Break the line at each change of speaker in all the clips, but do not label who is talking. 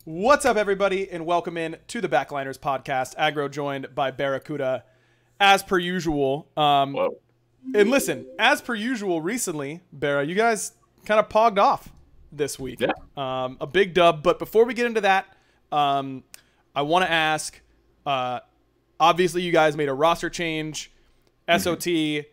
What's up, everybody, and welcome in to the Backliners podcast. Aggro joined by BaRRaCCuDDa, as per usual.
Whoa.
And listen, as per usual, recently, Barra, you guys kind of pogged off this week.
Yeah.
A big dub. But before we get into that, I want to ask, obviously you guys made a roster change. SOT,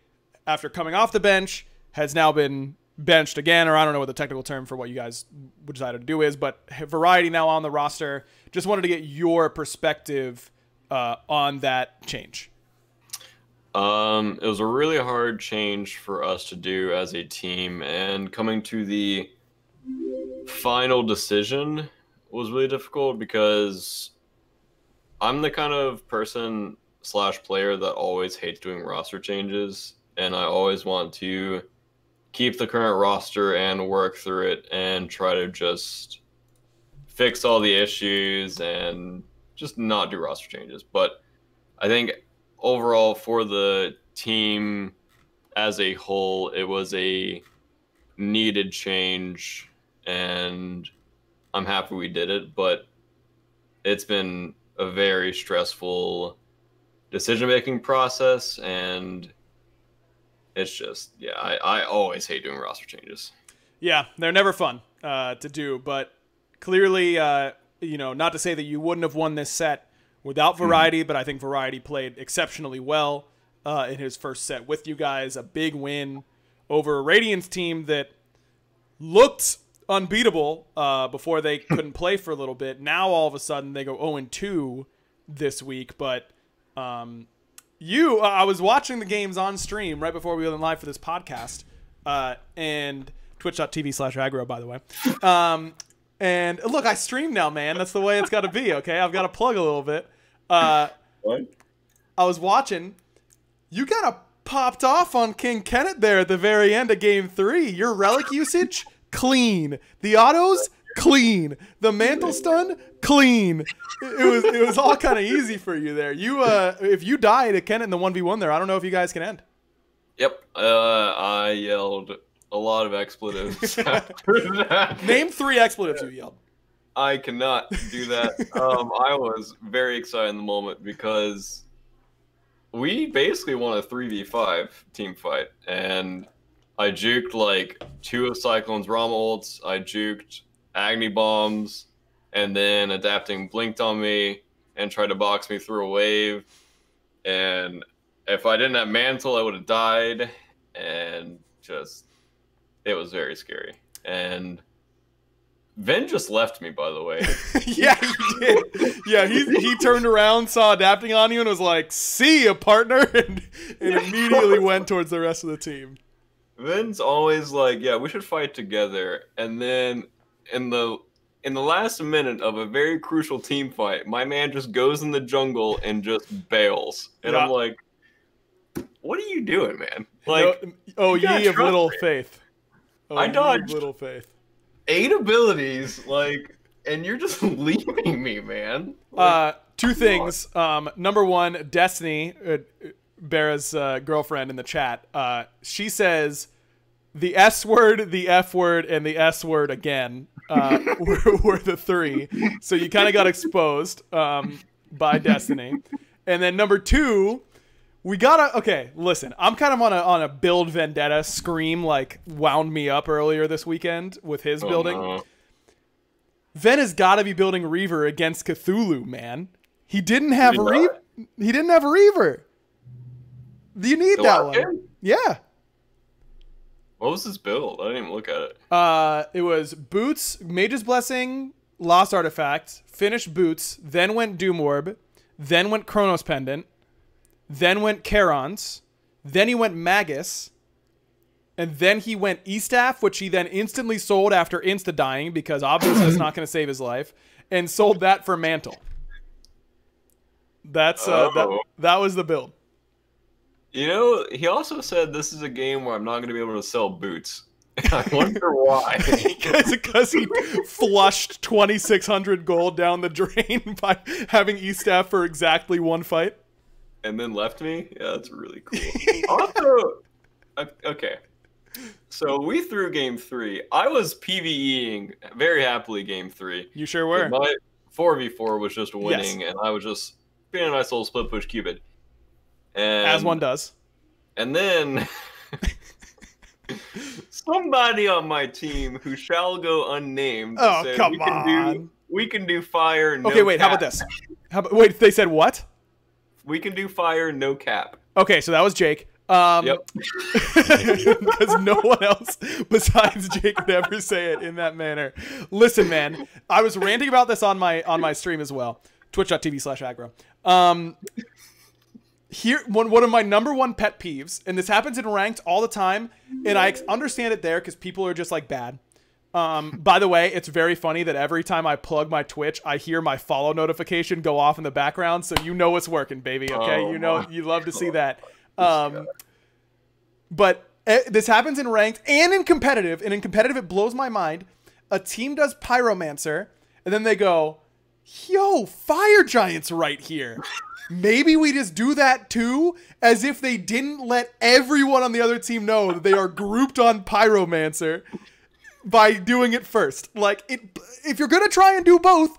after coming off the bench, has now been benched again, or I don't know what the technical term for what you guys decided to do is, but Variety now on the roster. Just wanted to get your perspective on that change.
It was a really hard change for us to do as a team, and coming to the final decision was really difficult because I'm the kind of person / player that always hates doing roster changes, and I always want to keep the current roster and work through it and try to just fix all the issues and just not do roster changes. But I think overall for the team as a whole, it was a needed change, and I'm happy we did it. But it's been a very stressful decision-making process, and it's just, yeah, I always hate doing roster changes.
Yeah, they're never fun to do, but clearly, you know, not to say that you wouldn't have won this set without Variety, but I think Variety played exceptionally well in his first set with you guys. A big win over a Radiance team that looked unbeatable before they couldn't play for a little bit. Now, all of a sudden, they go 0-2 this week, but I was watching the games on stream right before we went live for this podcast, and twitch.tv/aggro, by the way. And look, I stream now, man. That's the way it's got to be, okay? I've got to plug a little bit.
What?
I was watching. You kind of popped off on King Kenneth there at the very end of Game 3. Your relic usage, clean. The autos, clean. The mantle stun, clean. It was all kind of easy for you there. You if you die to Kenneth in the 1v1 there, I don't know if you guys can end.
Yep. I yelled a lot of expletives after that.
Name 3 expletives you yelled.
I cannot do that. I was very excited in the moment because we basically won a 3v5 team fight, and I juked like 2 of Cyclone's Rama ults. I juked Agni bombs, and then Adapting blinked on me and tried to box me through a wave. And if I didn't have Mantle, I would have died. And just, it was very scary. And Ven just left me, by the way.
Yeah, he did. Yeah, he turned around, saw Adapting on you, and was like, "See ya, partner," and immediately went towards the rest of the team.
Ven's always like, "Yeah, we should fight together." And then in the last minute of a very crucial team fight, my man just goes in the jungle and just bails. And
yeah.
I'm like, what are you doing, man? Like,
ye of little faith.
I dodged
little faith.
8 abilities, like, and you're just leaving me, man.
Like, 2 things. Number 1, Destiny, Barra's girlfriend in the chat, she says the S word, the F word, and the S word again were the 3. So you kind of got exposed by Destiny. And then number 2, we gotta, okay, listen, I'm kind of on a build vendetta. Scream like wound me up earlier this weekend with his building.
No.
Ven has got to be building Reaver against Cthulhu, man. He didn't have He didn't have Reaver. Do you need that one?
Game?
Yeah.
What was his build? I didn't even look at it.
It was Boots, Mage's Blessing, Lost Artifact, finished Boots, then went Doom Orb, then went Chronos Pendant, then went Charon's, then he went Magus, and then he went E-Staff, which he then instantly sold after insta-dying because obviously it's not going to save his life, and sold that for Mantle. That's that was the build.
You know, he also said this is a game where I'm not going to be able to sell boots. I wonder why.
Because he flushed 2,600 gold down the drain by having E-Staff for exactly 1 fight.
And then left me? Yeah, that's really cool. Also, okay, So we threw game 3. I was PvEing very happily game 3.
You sure were.
My 4v4 was just winning,
Yes.
and I was just being a nice little split push Cupid. And,
As one does.
And then somebody on my team who shall go unnamed said,
come on.
We can do fire, no
Okay, wait,
cap.
how about this? Wait, they said what?
We can do fire, no cap.
Okay, so that was Jake.
Yep.
Because no one else besides Jake could ever say it in that manner. Listen, man, I was ranting about this on my stream as well. Twitch.tv/Aggro. Here, one of my number one pet peeves, and this happens in ranked all the time, and I understand it there because people are just like bad. By the way, it's very funny that every time I plug my Twitch, I hear my follow notification go off in the background, so you know it's working, baby. Okay, you know you love to see that. But this happens in ranked and in competitive. And in competitive, it blows my mind. A team does Pyromancer, and then they go, yo, Fire Giant's right here. Maybe we just do that too, as if they didn't let everyone on the other team know that they are grouped on Pyromancer by doing it first. Like, if you're going to try and do both,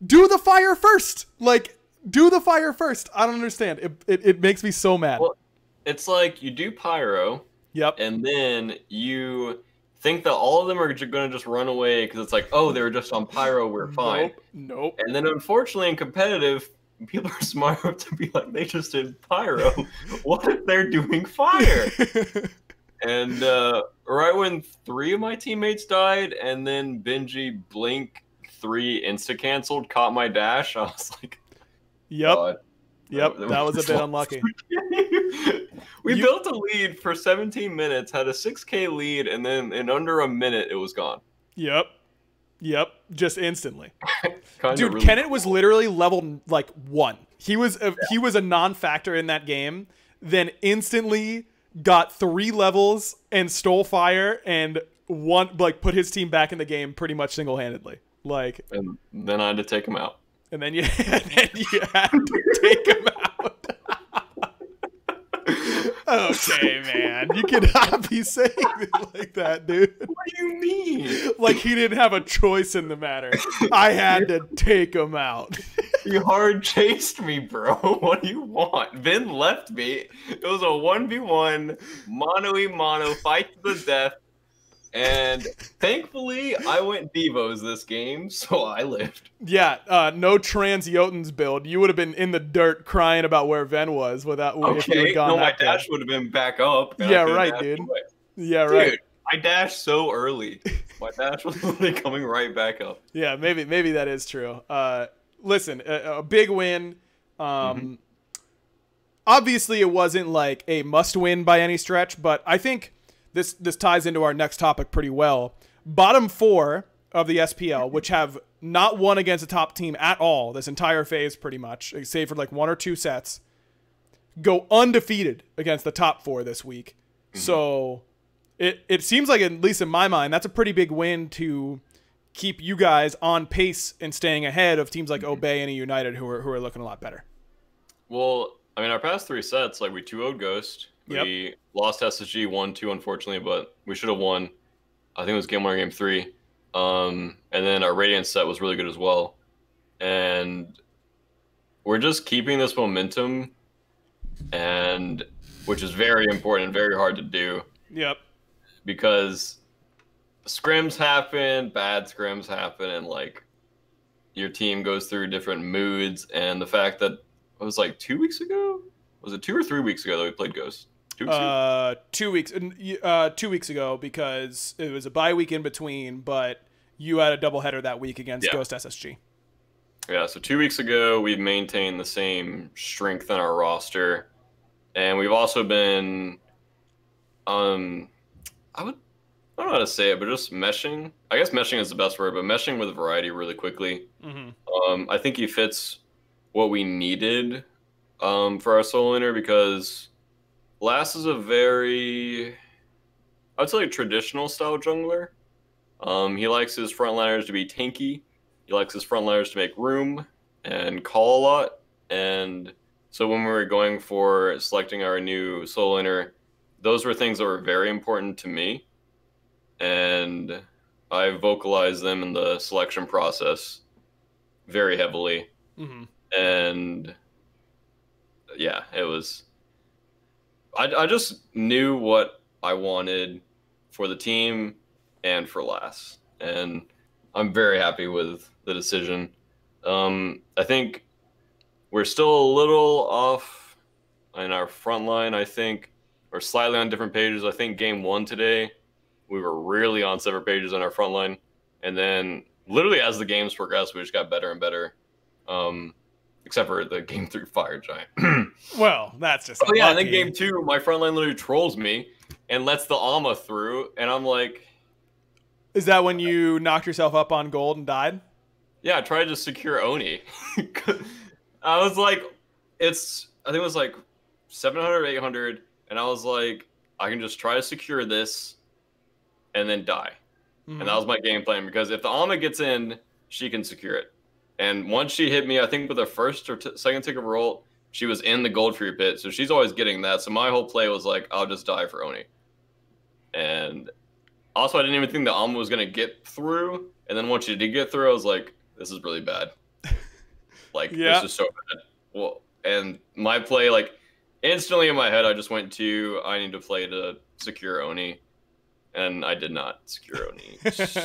do the fire first. Like, do the fire first. I don't understand. It makes me so mad.
Well, it's like you do pyro.
Yep.
And then you think that all of them are going to just run away because it's like, oh, they were just on pyro, we're fine.
Nope.
And then unfortunately in competitive, people are smart enough to be like, they just did pyro. What if they're doing fire? And right when 3 of my teammates died, and then Benji Blink 3 insta-canceled, caught my dash, I was like,
yep.
God.
Yep, that was a bit unlucky.
We built a lead for 17 minutes, had a 6K lead, and then in under a minute, it was gone.
Yep, just instantly. Dude,
really
Kenneth was literally level like 1. He was a non-factor in that game. Then instantly got 3 levels and stole fire and put his team back in the game pretty much single-handedly. Like,
and then I had to take him out.
And then you had to take him out. Okay, man. You cannot be saying it like that, dude.
What do you mean?
Like he didn't have a choice in the matter. I had to take him out.
You hard chased me, bro. What do you want? Vin left me. It was a 1v1, mono-y-mono, fight to the death. And thankfully, I went Devos this game, so I lived.
Yeah, no trans Jotuns build. You would have been in the dirt crying about where Ven was without if you had gone
no, my
that
dash would have been back up.
Yeah, right, dude.
Away.
Yeah, right.
Dude, I dashed so early. My dash was literally coming right back up.
Yeah, maybe that is true. Listen, a big win. Obviously, it wasn't like a must-win by any stretch, but I think this ties into our next topic pretty well. Bottom 4 of the SPL, which have not won against a top team at all this entire phase pretty much, save for like 1 or 2 sets, go undefeated against the top 4 this week. So it seems like, at least in my mind, that's a pretty big win to keep you guys on pace and staying ahead of teams like Obey and United who are looking a lot better.
Well, I mean, our past 3 sets, like we 2-0'd Ghost. We lost SSG 1-2, unfortunately, but we should have won. I think it was game 1 or game 3. And then our Radiant set was really good as well. And we're just keeping this momentum, and which is very important and very hard to do.
Yep.
Because scrims happen, bad scrims happen, and like your team goes through different moods. And the fact that it was like 2 weeks ago? Was it 2 or 3 weeks ago that we played Ghost? 2 weeks ago?
2 weeks. 2 weeks ago, because it was a bye week in between, but you had a doubleheader that week against Ghost SSG.
Yeah, so 2 weeks ago, we've maintained the same strength in our roster. And we've also been, I don't know how to say it, but just meshing. I guess meshing is the best word, but meshing with variety really quickly. I think he fits what we needed for our solo laner, because Lass is a very, I'd say, like, traditional style jungler. He likes his frontliners to be tanky. He likes his frontliners to make room and call a lot. And so when we were going for selecting our new solo laner, those were things that were very important to me, and I vocalized them in the selection process very heavily.
Mm-hmm.
And yeah, it was. I just knew what I wanted for the team and for Lass, and I'm very happy with the decision. I think we're still a little off in our front line. I think we're slightly on different pages. I think game one today, we were really on separate pages on our front line, and then literally as the games progressed, we just got better and better. Except for the game 3 Fire Giant.
Well, that's just
yeah, and then game 2, my front line literally trolls me and lets the Alma through, and I'm like...
Is that when you knocked yourself up on gold and died?
Yeah, I tried to secure Oni. I was like, I think it was like 700, 800, and I was like, I can just try to secure this and then die. Mm-hmm. And that was my game plan, because if the Alma gets in, she can secure it. And once she hit me, I think with the first or second tick of her ult, she was in the gold for your pit. So she's always getting that. So my whole play was like, I'll just die for Oni. And also, I didn't even think the Alma was going to get through. And then once she did get through, I was like, this is really bad. Like,
yeah.
This is so bad. Well, and my play, like, instantly in my head, I just went to, I need to play to secure Oni. And I did not secure Oni. So,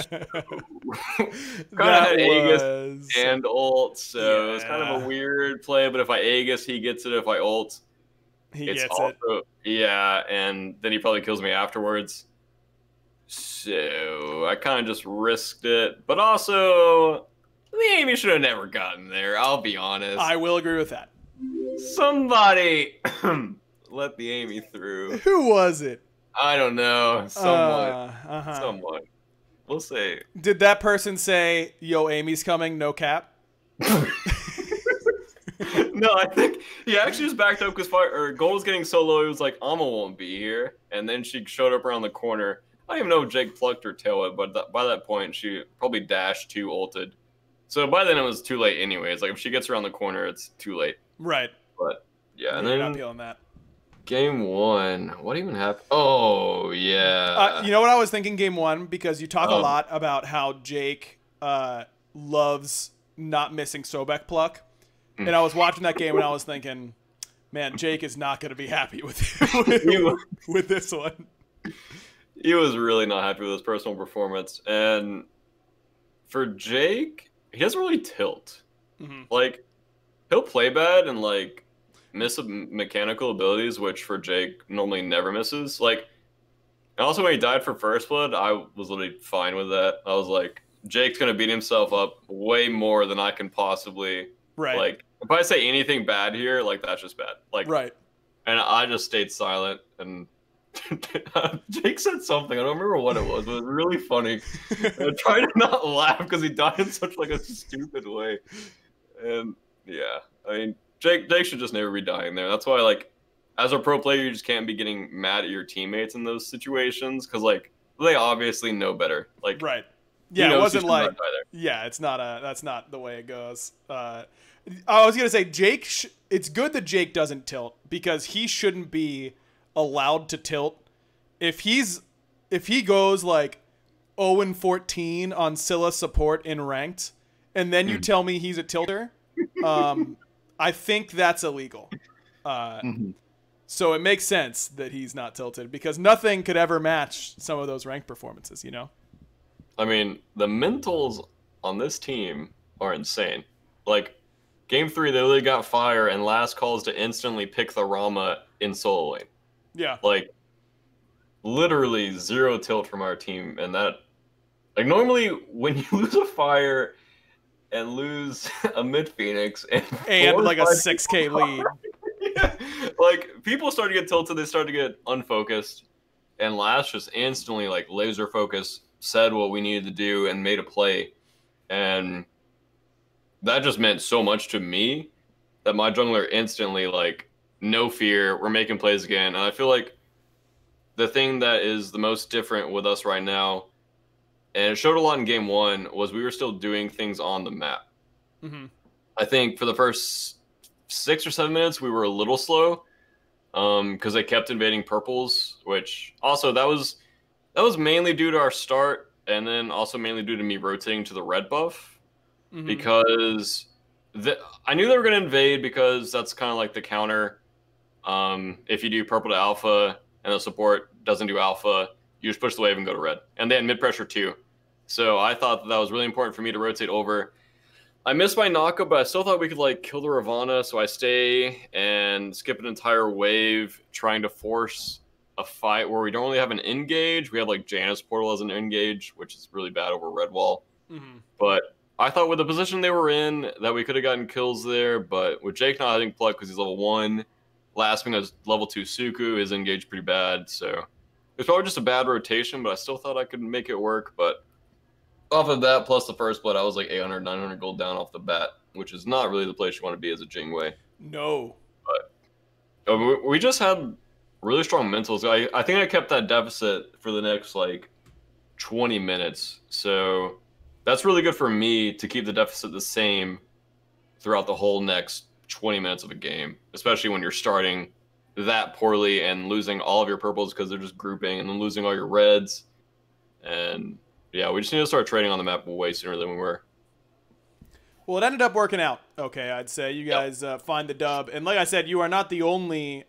kind of had Aegis and ult, so yeah. It's kind of a weird play. But if I Aegis, he gets it. If I ult,
he gets it.
Yeah, and then he probably kills me afterwards. So I kind of just risked it. But also, the Amy should have never gotten there. I'll be honest.
I will agree with that.
Somebody let the Amy through.
Who was it?
I don't know. Somewhat. We'll see.
Did that person say, yo, Amy's coming, no cap?
No, I think he actually was backed up because Gold was getting so low, he was like, Alma won't be here. And then she showed up around the corner. I don't even know if Jake plucked her tail it, but by that point, she probably dashed 2 ulted. So by then, it was too late anyways. Like, if she gets around the corner, it's too late.
Right.
But, yeah. And
you're
then
not feeling that.
Game 1. What even happened? Oh, yeah.
You know what I was thinking game 1? Because you talk a lot about how Jake loves not missing Sobek pluck. And I was watching that game and I was thinking, man, Jake is not going to be happy with this one.
He was really not happy with his personal performance. And for Jake, he doesn't really tilt. Mm-hmm. Like, he'll play bad and, like, miss mechanical abilities, which for Jake normally never misses. Like, and also when he died for First Blood, I was literally fine with that. I was like, Jake's gonna beat himself up way more than I can possibly.
Right.
Like, if I say anything bad here, like, that's just bad. Like,
right.
And I just stayed silent, and Jake said something. I don't remember what it was, but it was really funny. I tried to not laugh because he died in such like a stupid way. And yeah, I mean, Jake should just never be dying there. That's why, like, as a pro player, you just can't be getting mad at your teammates in those situations because, like, they obviously know better. Like,
right. Yeah, it wasn't like, yeah, that's not the way it goes. I was going to say, Jake, it's good that Jake doesn't tilt because he shouldn't be allowed to tilt. If he goes like 0-14 on Scylla support in ranked, and then you tell me he's a tilter, I think that's illegal. So it makes sense that he's not tilted because nothing could ever match some of those ranked performances, you know?
I mean, the mentals on this team are insane. Like, game 3, they literally got fire and last calls to instantly pick the Rama in solo lane.
Yeah.
Like, literally 0 tilt from our team. And that, like, normally when you lose a fire and lose a mid Phoenix
and like a 6K lead.
Yeah. Like, people start to get tilted, they start to get unfocused. And last just instantly, like, laser focus, said what we needed to do and made a play. And that just meant so much to me that my jungler instantly, like, no fear, we're making plays again. And I feel like the thing that is the most different with us right now, and it showed a lot in game 1, was we were still doing things on the map. I think for the first 6 or 7 minutes, we were a little slow. because they kept invading purples, which also that was mainly due to our start, and then also mainly due to me rotating to the red buff, because I knew they were going to invade because that's kind of like the counter. If you do purple to alpha and the support doesn't do alpha, you just push the wave and go to red. And they had mid pressure too. So I thought that was really important for me to rotate over. I missed my knockup, but I still thought we could like kill the Ravana, so I stay and skip an entire wave trying to force a fight where we don't really have an engage. We have like Janus Portal as an engage, which is really bad over red wall. But I thought with the position they were in that we could have gotten kills there, but with Jake not having pluck because he's level 1, last thing is level 2 Suku is engaged pretty bad, so it's probably just a bad rotation, but I still thought I could make it work. But off of that, plus the first blood, I was like 800, 900 gold down off the bat, which is not really the place you want to be as a Jingwei.
No.
But we just had really strong mentals. I think I kept that deficit for the next, like, 20 minutes. So that's really good for me to keep the deficit the same throughout the whole next 20 minutes of a game, especially when you're starting that poorly and losing all of your purples because they're just grouping, and then losing all your reds. And yeah, we just need to start trading on the map way sooner than we were.
Well, it ended up working out. Okay, I'd say you guys find the dub. And like I said, you are not the only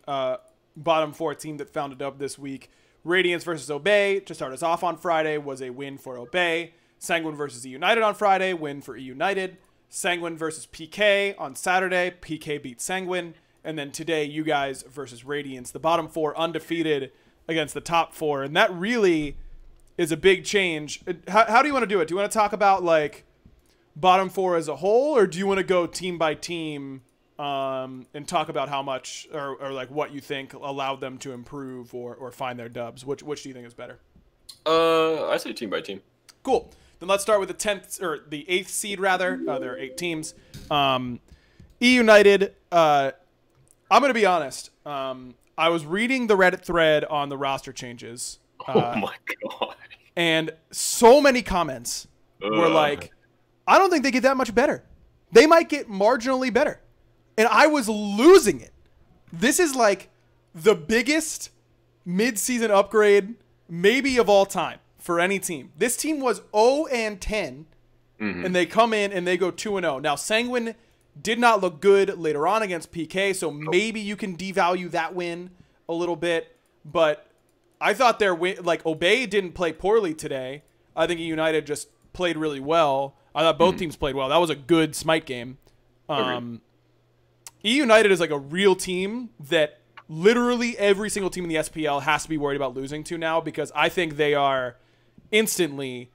bottom 4 team that found a dub this week. Radiance versus Obey to start us off on Friday was a win for Obey. Sanguine versus E-United on Friday, win for E-United. Sanguine versus PK on Saturday, PK beat Sanguine. And then today, you guys versus Radiance. The bottom 4 undefeated against the top 4. And that really is a big change. How do you want to do it? Do you want to talk about like bottom 4 as a whole, or do you want to go team by team and talk about how much or like what you think allowed them to improve or find their dubs? Which do you think is better?
I say team by team.
Cool. Then let's start with the 10th or the 8th seed rather. There are 8 teams. E-United. I'm gonna be honest. I was reading the Reddit thread on the roster changes.
Oh my god.
And so many comments were like, I don't think they get that much better. They might get marginally better. And I was losing it. This is like the biggest mid-season upgrade maybe of all time for any team. This team was 0-10, and they come in and they go 2-0. Now, Sanguine did not look good later on against PK, so maybe you can devalue that win a little bit. But I thought their win, like Obey didn't play poorly today. I think United just played really well. I thought both teams played well. That was a good Smite game. E-United is like a real team that literally every single team in the SPL has to be worried about losing to now, because I think they are instantly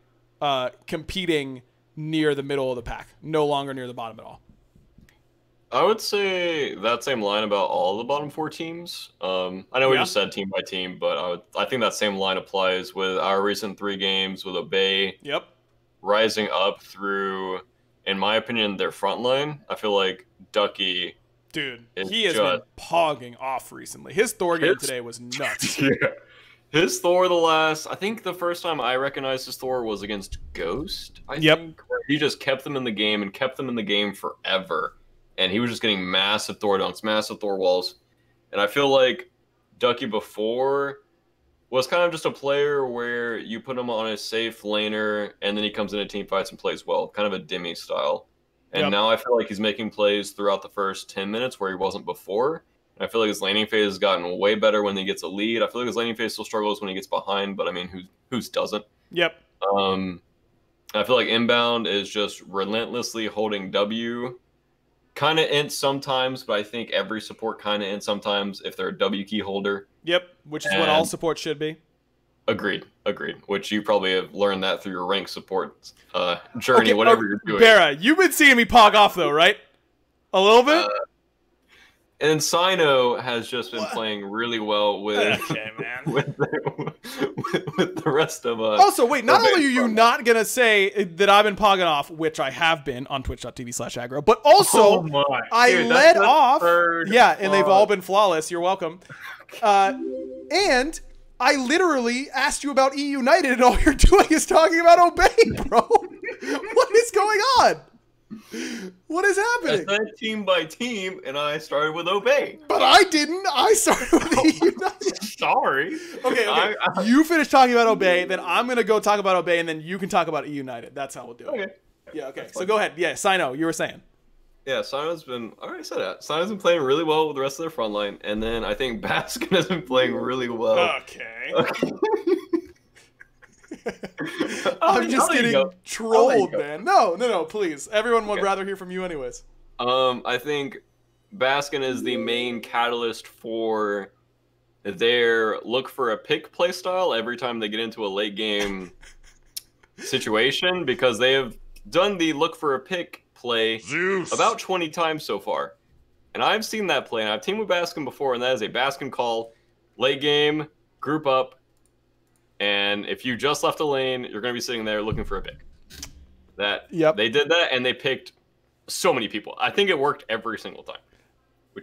competing near the middle of the pack, no longer near the bottom at all.
I would say that same line about all the bottom 4 teams. I know we just said team by team, but I think that same line applies with our recent 3 games with Obey.
Yep.
Rising up through, in my opinion, their front line. I feel like Ducky.
Dude, he has been pogging off recently. His Thor game today was nuts.
Yeah. His Thor, I think the first time I recognized his Thor was against Ghost, I think. Where he just kept them in the game and kept them in the game forever. And he was just getting massive Thor dunks, massive Thor walls. And I feel like Ducky before was kind of just a player where you put him on a safe laner, and then he comes into team fights and plays well, kind of a Demi style. And now I feel like he's making plays throughout the first 10 minutes where he wasn't before. And I feel like his laning phase has gotten way better when he gets a lead. I feel like his laning phase still struggles when he gets behind, but I mean, who's doesn't? Yep. I feel like inbound is just relentlessly holding W. Kind of int sometimes, but I think every support kind of int sometimes if they're a W key holder.
Yep, which is what all support should be.
Agreed. Which you probably have learned that through your rank support journey, whatever you're doing.
BaRRa, you've been seeing me pog off though, right? A little bit?
And Sino has just been playing really well with, with the rest of us.
Also, wait, not only are you not going to say that I've been pogging off, which I have been on twitch.tv/aggro, but also I led off. Yeah, and they've all been flawless. You're welcome. And I literally asked you about E-United, and all you're doing is talking about Obey, bro. What is going on? What is
I
happening?
said team by team, and I started with Obey.
But I didn't. I started with United.
Sorry.
Okay. You finish talking about Obey, then I'm going to go talk about Obey, and then you can talk about United. That's how we'll do it.
Okay.
Yeah, okay. So go ahead. Yeah, Sino, you were saying.
Yeah, Sino's been, I already said that. Sino's been playing really well with the rest of their front line, and then I think Baskin has been playing really well.
Okay. I'm just getting trolled, man. No, please. Everyone would rather hear from you anyways.
I think Baskin is the main catalyst for their look for a pick playstyle every time they get into a late game situation, because they have done the look for a pick play about 20 times so far. And I've seen that play, and I've teamed with Baskin before, and that is a Baskin call, late game, group up, and if you just left a lane, you're going to be sitting there looking for a pick. They did that, and they picked so many people. I think it worked every single time.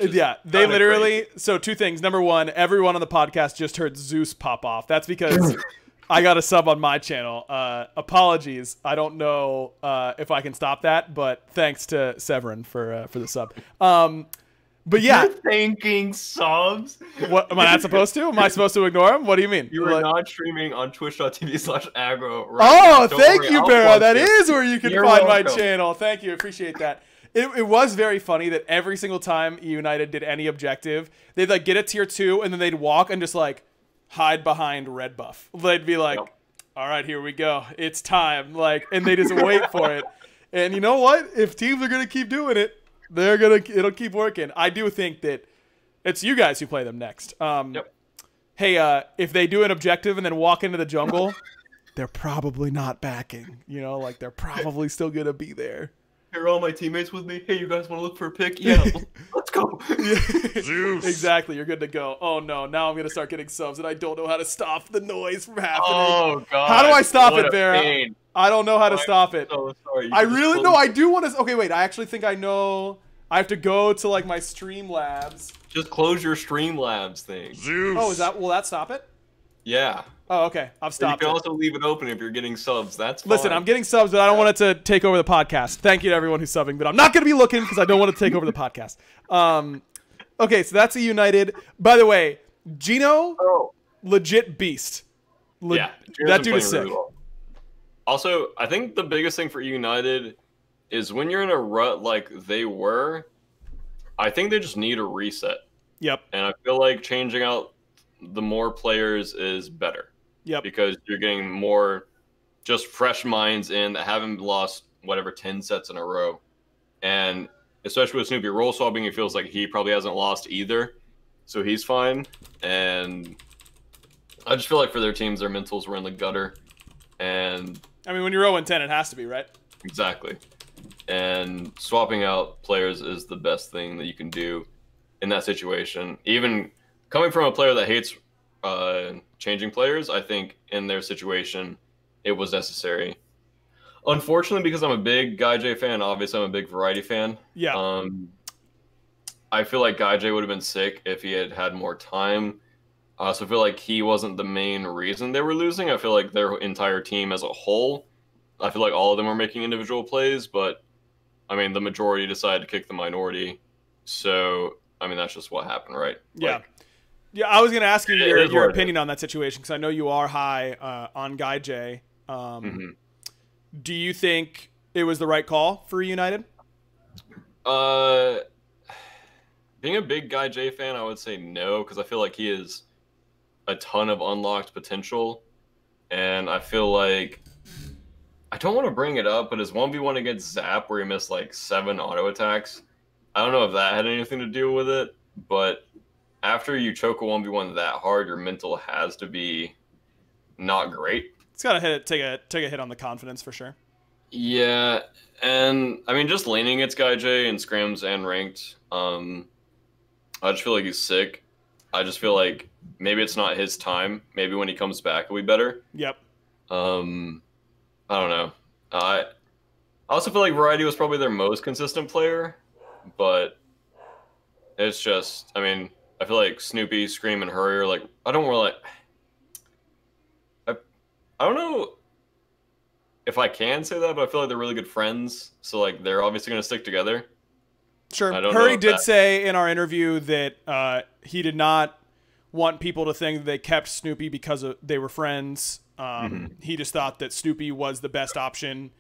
Yeah, they literally... So two things. Number one, everyone on the podcast just heard Zeus pop off. That's because I got a sub on my channel. Apologies. I don't know if I can stop that, but thanks to Severin for the sub. But yeah,
you're thanking subs.
What am I not supposed to? Am I supposed to ignore him? What do you mean?
You are not streaming on twitch.tv/aggro.
Right thank you, BaRRa. That is where you can find my channel. Thank you. Appreciate that. It was very funny that every single time United did any objective, they'd like get a tier 2 and then they'd walk and just like hide behind red buff. They'd be like, all right, here we go. It's time. Like, and they just wait for it. And you know what? If teams are going to keep doing it, it'll keep working. I do think that it's you guys who play them next. Hey, if they do an objective and then walk into the jungle, they're probably not backing. You know, like they're probably still gonna be there.
Here are all my teammates with me. Hey, you guys want to look for a pick? Yeah, let's go.
Exactly, you're good to go. Oh no, now I'm gonna start getting subs, and I don't know how to stop the noise from happening.
Oh god,
how do I stop it, BaRRa? I don't know how to stop it.
So sorry.
I really no. I do want to. Okay, wait. I actually think I know. I have to go to like my Streamlabs.
Just close your Streamlabs thing.
Zeus. Oh, will that stop it?
Yeah.
Oh, okay. I've stopped it.
You can also leave it open if you're getting subs. That's fine.
Listen, I'm getting subs, but I don't want it to take over the podcast. Thank you to everyone who's subbing, but I'm not going to be looking because I don't want it to take over the podcast. Okay, so that's a United. By the way, Gino, legit beast.
Yeah,
that dude is sick. Really well.
Also, I think the biggest thing for United is when you're in a rut like they were, I think they just need a reset.
Yep.
And I feel like changing out the more players is better.
Yep.
Because you're getting more just fresh minds in that haven't lost, 10 sets in a row. And especially with Snoopy role swapping, it feels like he probably hasn't lost either. So he's fine. And I just feel like for their teams, their mentals were in the gutter. And
I mean, when you're 0-10, it has to be, right?
Exactly. And swapping out players is the best thing that you can do in that situation. Even coming from a player that hates changing players, I think in their situation, it was necessary. Unfortunately, because I'm a big Guy J fan, obviously I'm a big Variety fan.
Yeah.
I feel like Guy J would have been sick if he had had more time. So I feel like he wasn't the main reason they were losing. I feel like their entire team as a whole, I feel like all of them were making individual plays, but I mean, the majority decided to kick the minority. So, I mean, that's just what happened, right?
Yeah. Yeah, I was going to ask you your opinion on that situation because I know you are high on Guy J. Do you think it was the right call for United?
Being a big Guy J fan, I would say no, because I feel like he is a ton of unlocked potential. And I feel like, I don't want to bring it up, but his 1v1 against Zap where he missed like 7 auto attacks, I don't know if that had anything to do with it, but after you choke a 1v1 that hard, your mental has to be not great.
It's got to take a hit on the confidence for sure.
Yeah, and I mean, just laning against Guy J in scrims and ranked, I just feel like he's sick. I just feel like maybe it's not his time. Maybe when he comes back, it'll be better.
Yep.
I don't know. I also feel like Variety was probably their most consistent player, but it's just, I mean, I feel like Snoopy, Scream, and Hurry are like, I don't know. if I can say that, but I feel like they're really good friends. So like they're obviously going to stick together.
Sure.
I don't
Hurry
know if
did
that-
say in our interview that he did not want people to think they kept Snoopy because they were friends. He just thought that Snoopy was the best option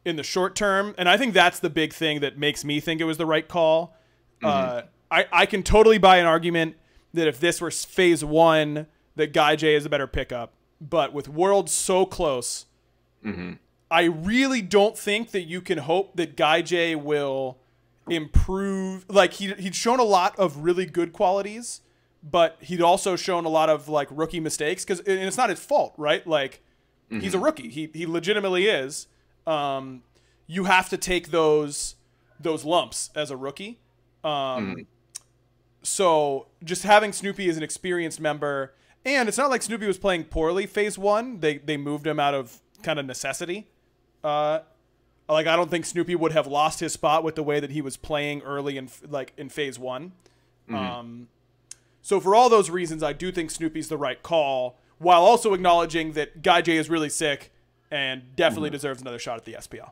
in the short term. And I think that's the big thing that makes me think it was the right call. I can totally buy an argument that if this were phase 1, that Guy J is a better pickup. But with Worlds so close, I really don't think that you can hope that Guy J will improve. Like he'd shown a lot of really good qualities, but he'd also shown a lot of like rookie mistakes and it's not his fault, right? Like he's a rookie. He legitimately is. You have to take those lumps as a rookie. So just having Snoopy as an experienced member, and it's not like Snoopy was playing poorly phase 1. They moved him out of kind of necessity. Like I don't think Snoopy would have lost his spot with the way that he was playing early in phase 1. So for all those reasons, I do think Snoopy's the right call, while also acknowledging that Guy J is really sick and definitely deserves another shot at the SPL.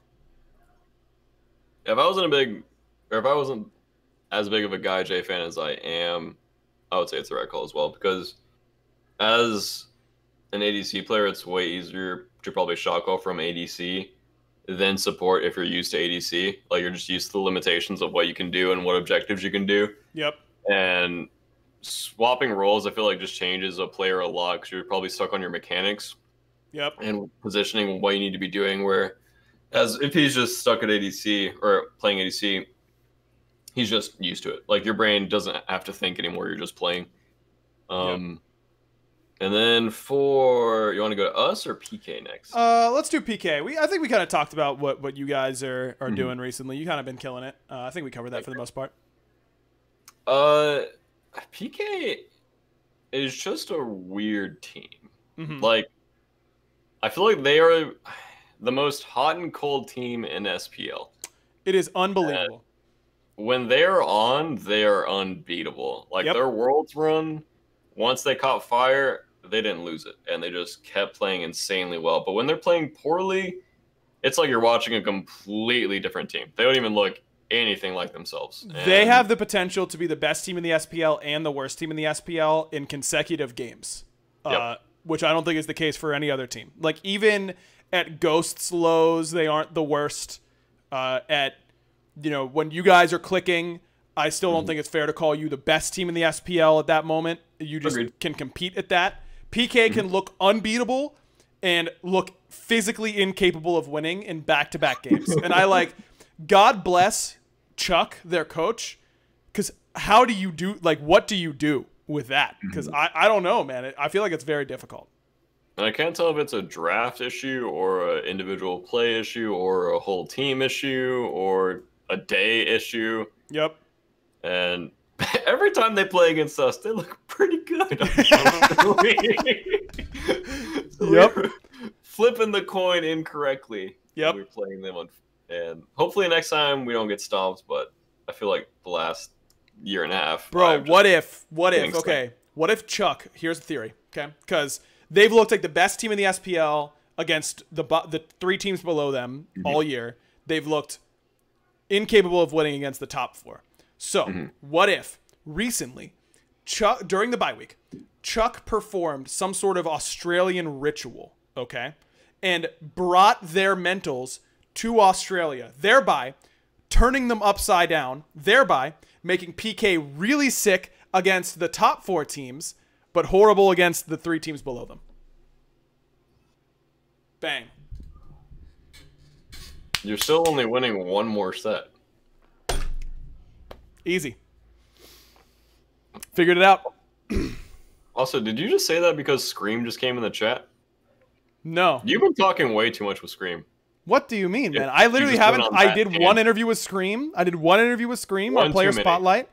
If I wasn't as big of a Guy J fan as I am, I would say it's the right call as well, because as an ADC player, it's way easier to probably shot call from ADC than support if you're used to ADC. Like you're just used to the limitations of what you can do and what objectives you can do.
Yep.
And swapping roles, I feel like just changes a player a lot because you're probably stuck on your mechanics.
Yep.
And positioning what you need to be doing. Where, as if he's just stuck at ADC or playing ADC, he's just used to it. Like your brain doesn't have to think anymore. You're just playing. And then you want to go to us or PK next?
Let's do PK. I think we kind of talked about what you guys are doing recently. You kind of been killing it. I think we covered that for the most part.
PK is just a weird team. Like, I feel like they are the most hot and cold team in SPL.
It is unbelievable.
And when they're on, they are unbeatable. Like their Worlds run, once they caught fire, they didn't lose it, and they just kept playing insanely well. But when they're playing poorly, it's like you're watching a completely different team. They don't even look anything like themselves.
They have the potential to be the best team in the SPL and the worst team in the SPL in consecutive games, which I don't think is the case for any other team. Like even at Ghost's lows, they aren't the worst. When you guys are clicking, I still don't think it's fair to call you the best team in the SPL at that moment. You just can compete at that. PK can look unbeatable and look physically incapable of winning in back-to-back games. And God bless Chuck, their coach, because how do you do, what do you do with that? Because I don't know, man. I feel like it's very difficult.
And I can't tell if it's a draft issue or an individual play issue or a whole team issue or a day issue.
Yep.
And every time they play against us, they look pretty good.
Yep.
Flipping the coin incorrectly.
Yep.
We're playing them on, and hopefully next time we don't get stomped, but I feel like the last year and a half.
Bro, what if, what if Chuck, here's the theory, okay? Because they've looked like the best team in the SPL against the 3 teams below them all year. They've looked incapable of winning against the top 4. So, what if recently, Chuck, during the bye week, Chuck performed some sort of Australian ritual, okay, and brought their mentals to Australia, thereby turning them upside down, thereby making PK really sick against the top 4 teams, but horrible against the 3 teams below them. Bang.
You're still only winning one more set.
Easy. Figured it out.
Also, did you just say that because Scream just came in the chat?
No.
You've been talking way too much with Scream.
What do you mean, man? I literally haven't. I did one interview with Scream. On Player Spotlight,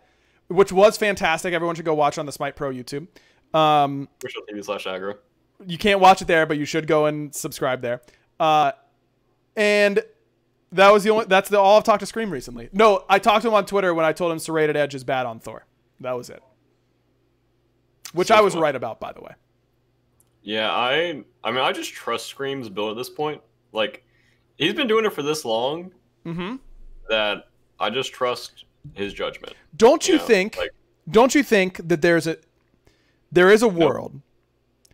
which was fantastic. Everyone should go watch on the Smite Pro YouTube.
Twitch.tv/Aggro.
You can't watch it there, but you should go and subscribe there. And that was all I've talked to Scream recently. No, I talked to him on Twitter when I told him Serrated Edge is bad on Thor. That was it. Which I was right about, by the way.
Yeah, I mean, I just trust Scream's build at this point. Like, He's been doing it for this long
Mm-hmm.
that I just trust his judgment.
Don't you think? Like, don't you think that there is a world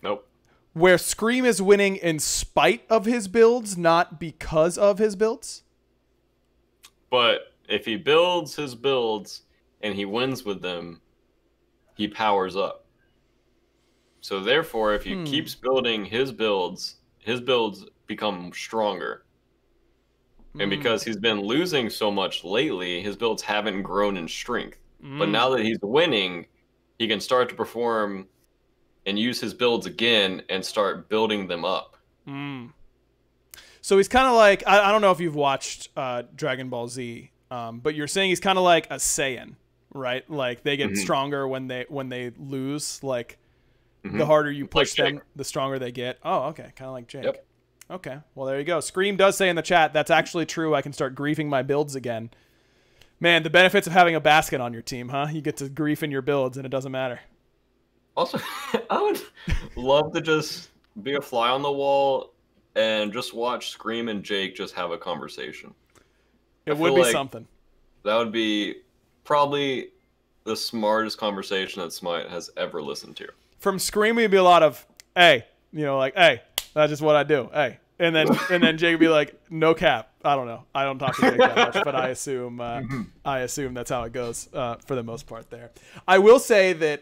Nope.
where Scream is winning in spite of his builds, not because of his builds?
But if he builds his builds and he wins with them, he powers up. So therefore, if he keeps building his builds become stronger. And because he's been losing so much lately, his builds haven't grown in strength. But now that he's winning, he can start to perform and use his builds again and start building them up.
So he's kind of like, I don't know if you've watched Dragon Ball Z, but you're saying he's kind of like a Saiyan, right? Like they get stronger when they lose. Like the harder you push them, the stronger they get. Oh, okay. Kind of like Jake.
Yep.
Okay. Well, there you go. Scream does say in the chat, that's actually true. I can start griefing my builds again. Man, the benefits of having a basket on your team, huh? You get to grief in your builds and it doesn't matter.
Also, I would love to just be a fly on the wall and just watch Scream and Jake just have a conversation.
It would be something.
That would be probably the smartest conversation that Smite has ever listened to.
From Scream, it'd be a lot of, hey, like, hey, that's just what I do. Hey. And then Jake would be like, no cap. I don't know. I don't talk to Jake that much, but I assume that's how it goes for the most part there. I will say that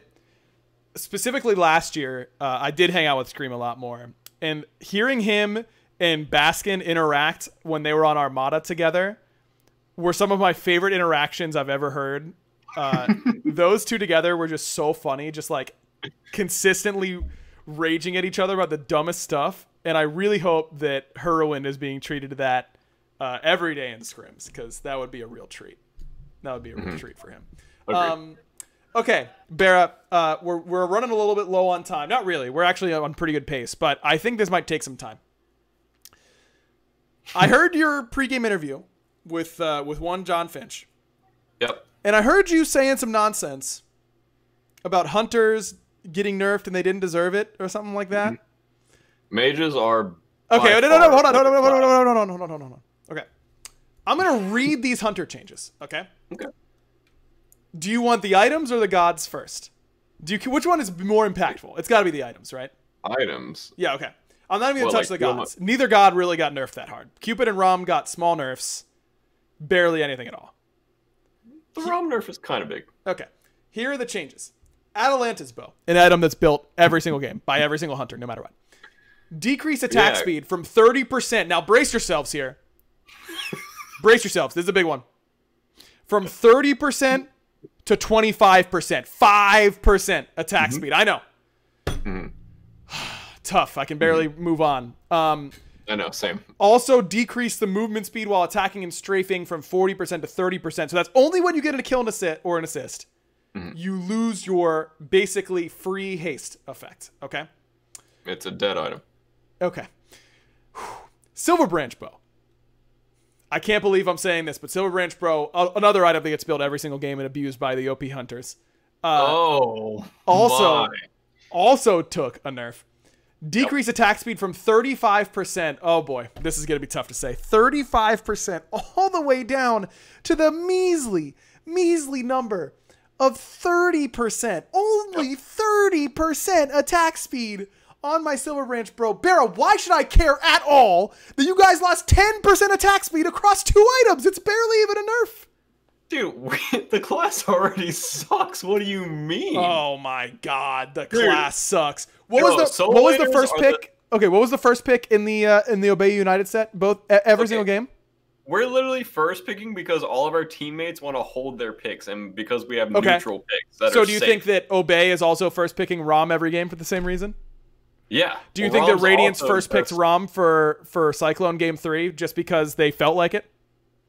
specifically last year, I did hang out with Scream a lot more. And hearing him and Baskin interact when they were on Armada together were some of my favorite interactions I've ever heard. Those two together were just so funny, just like consistently raging at each other about the dumbest stuff. And I really hope that Heroin is being treated to that every day in scrims, because that would be a real treat. That would be a real treat for him. Okay, BaRRa, we're running a little bit low on time. Not really. We're actually on pretty good pace, but I think this might take some time. I heard your pregame interview with one John Finch.
Yep.
And I heard you saying some nonsense about hunters getting nerfed and they didn't deserve it or something like that.
Mages are
okay. No, hold on. Okay, I'm gonna read these hunter changes. Okay.
Okay.
Do you want the items or the gods first? Which one is more impactful? It's got to be the items, right?
Items.
Yeah. Okay. I'm not even gonna touch the gods. Neither god really got nerfed that hard. Cupid and Rom got small nerfs, barely anything at all.
The Rom nerf is kind of big.
Okay. Here are the changes. Atalanta's bow, an item that's built every single game by every single hunter, no matter what. Decrease attack speed from 30%. Now brace yourselves here. Brace yourselves. This is a big one. From 30% to 25%. 5% attack speed. I know. Tough. I can barely move on.
I know. Same.
Also decrease the movement speed while attacking and strafing from 40% to 30%. So that's only when you get a kill and an assist. You lose your basically free haste effect. Okay.
It's a dead item.
Okay. Silver Branch Bow. I can't believe I'm saying this, but Silver Branch Bow, another item that gets built every single game and abused by the OP hunters. Also took a nerf. Decrease attack speed from 35%. Oh boy, this is going to be tough to say. 35% all the way down to the measly number of 30%. Only 30% attack speed on my Silver Branch Bro. BaRRa, why should I care at all that you guys lost 10% attack speed across 2 items? It's barely even a nerf.
Dude, the class already sucks. What do you mean?
Oh my god, the class sucks. What was the first pick? Okay, what was the first pick in the Obey United set? Every single game?
We're literally first picking because all of our teammates want to hold their picks and because we have neutral picks that are
So do you think that Obey is also first picking Rom every game for the same reason?
Yeah.
Do you think that Radiance first picked Rom for Cyclone Game 3 just because they felt like it?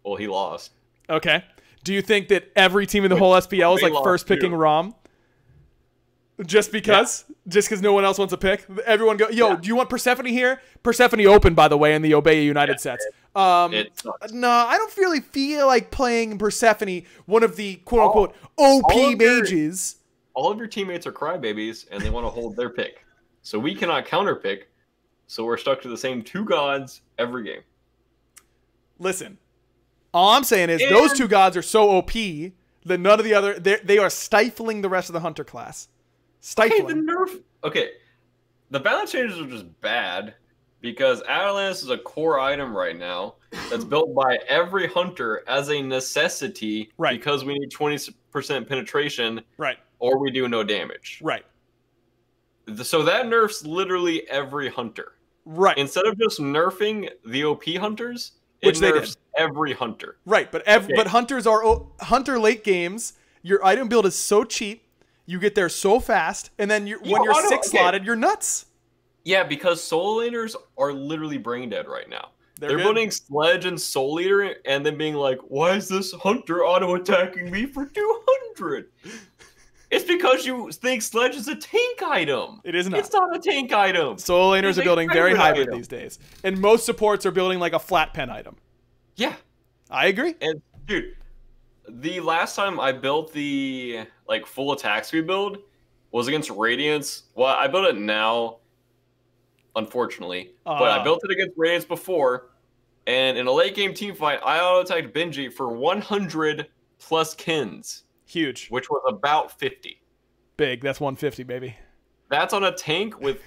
Well, he lost.
Okay. Do you think that every team in the whole SPL is like first picking Rom? Just because? Yeah. Just because no one else wants a pick? Everyone go, yo, do you want Persephone here? Persephone open, by the way, in the Obey United sets. No, I don't really feel like playing Persephone, one of the quote-unquote OP mages.
All of your teammates are crybabies, and they want to hold their pick. So we cannot counterpick, so we're stuck to the same 2 gods every game.
Listen, all I'm saying is those two gods are so OP that none of the other they are stifling the rest of the hunter class. Stifling.
Okay, the balance changes are just bad because Atalantis is a core item right now that's built by every hunter as a necessity because we need 20% penetration or we do no damage. So that nerfs literally every hunter. Instead of just nerfing the OP hunters, it nerfs every hunter.
But hunters are hunter late games. Your item build is so cheap. You get there so fast, and then when you're 6 slotted, you're nuts.
Yeah, because soul laners are literally brain dead right now. They're building Sledge and Soul Leader and then being like, why is this hunter auto-attacking me for 200? It's because you think Sledge is a tank item.
It is not.
It's not a tank item.
Soul laners are building very hybrid these days. And most supports are building like a flat pen item. Yeah. I agree.
And dude, the last time I built the full attack speed build was against Radiance. Well, I built it now, unfortunately. But I built it against Radiance before. And in a late game team fight, I auto-attacked Benji for 100 plus kins.
Huge.
Which was about 50.
Big. That's 150, baby.
That's on a tank with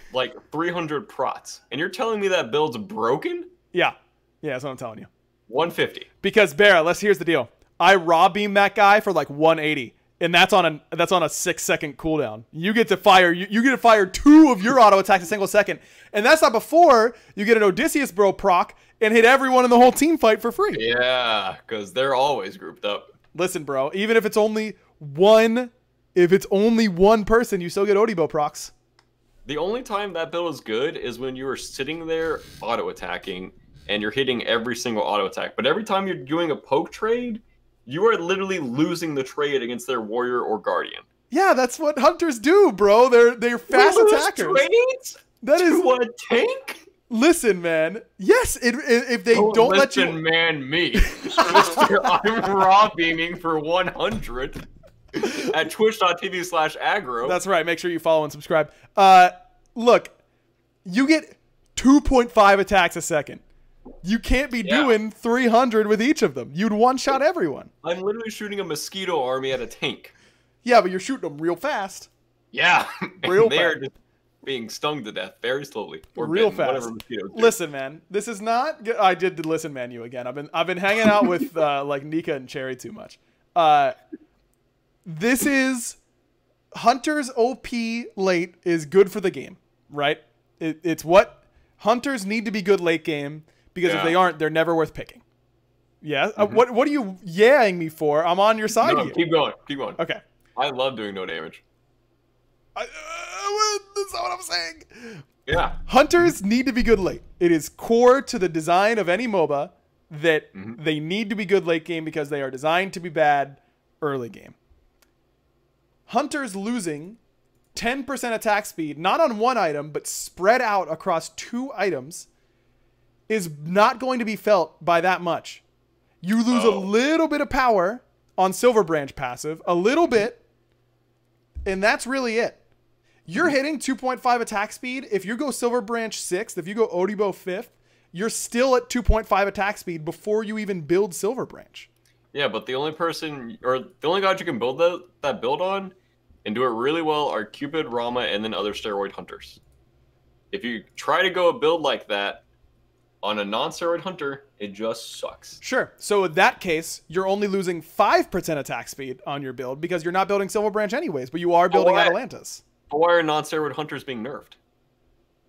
300 prots. And you're telling me that build's broken?
Yeah. Yeah, that's what I'm telling you.
150.
Because BaRRa, here's the deal. I raw beam that guy for 180. And that's on a 6-second cooldown. You get to fire 2 of your auto attacks a single second. And that's not before you get an Odysseus bro proc and hit everyone in the whole team fight for free.
Yeah, because they're always grouped up.
Listen, bro, even if it's only one person, you still get Odibo procs.
The only time that build is good is when you are sitting there auto attacking and you're hitting every single auto attack. But every time you're doing a poke trade, you are literally losing the trade against their warrior or guardian.
Yeah, that's what hunters do, bro. They're fast attackers.
Trades that is what tank.
Listen, man. Yes, if they don't let you.
Listen, man, me. I'm raw beaming for 100 at twitch.tv/aggro.
That's right. Make sure you follow and subscribe. Look, you get 2.5 attacks a second. You can't be doing 300 with each of them. You'd one-shot everyone.
I'm literally shooting a mosquito army at a tank.
Yeah, but you're shooting them real fast.
Yeah. Real fast. They're just being stung to death very slowly. Or
real fast. Listen, man. This is not good. I did listen menu again. I've been hanging out with Nika and Cherry too much. This is Hunter's OP late is good for the game, right? It's what hunters need to be good late game. Because if they aren't, they're never worth picking. Yeah. What are you yaying me for? I'm on your side here.
Keep going. Keep going.
Okay.
I love doing no damage.
That's not what I'm saying.
Yeah.
Hunters need to be good late. It is core to the design of any MOBA that they need to be good late game because they are designed to be bad early game. Hunters losing 10% attack speed, not on one item, but spread out across 2 items, is not going to be felt by that much. You lose a little bit of power on Silver Branch passive, a little bit, and that's really it. You're hitting 2.5 attack speed. If you go Silver Branch 6th, if you go Odibo 5th, you're still at 2.5 attack speed before you even build Silver Branch.
Yeah, but the only person, or the only god you can build that build on and do it really well are Cupid, Rama, and then other steroid hunters. If you try to go a build like that, on a non-steroid hunter, it just sucks.
Sure. So in that case, you're only losing 5% attack speed on your build because you're not building Silver Branch anyways, but you are building Atalantis.
Why are non-steroid hunters being nerfed?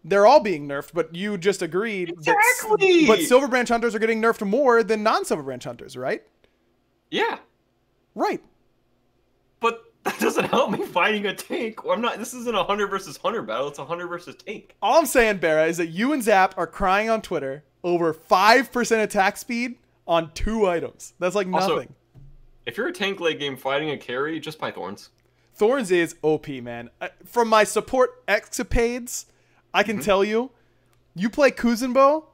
They're all being nerfed, but you just agreed that but Silver Branch hunters are getting nerfed more than non-Silver Branch hunters, right?
Yeah.
Right.
But that doesn't help me fighting a tank. This isn't a hunter versus hunter battle. It's a hunter versus tank.
All I'm saying, BaRRa, is that you and Zap are crying on Twitter over 5% attack speed on 2 items. That's like nothing. Also,
if you're a tank late game fighting a carry, just buy Thorns.
Thorns is OP, man. From my support escapades, I can tell you, you play Kuzenbo,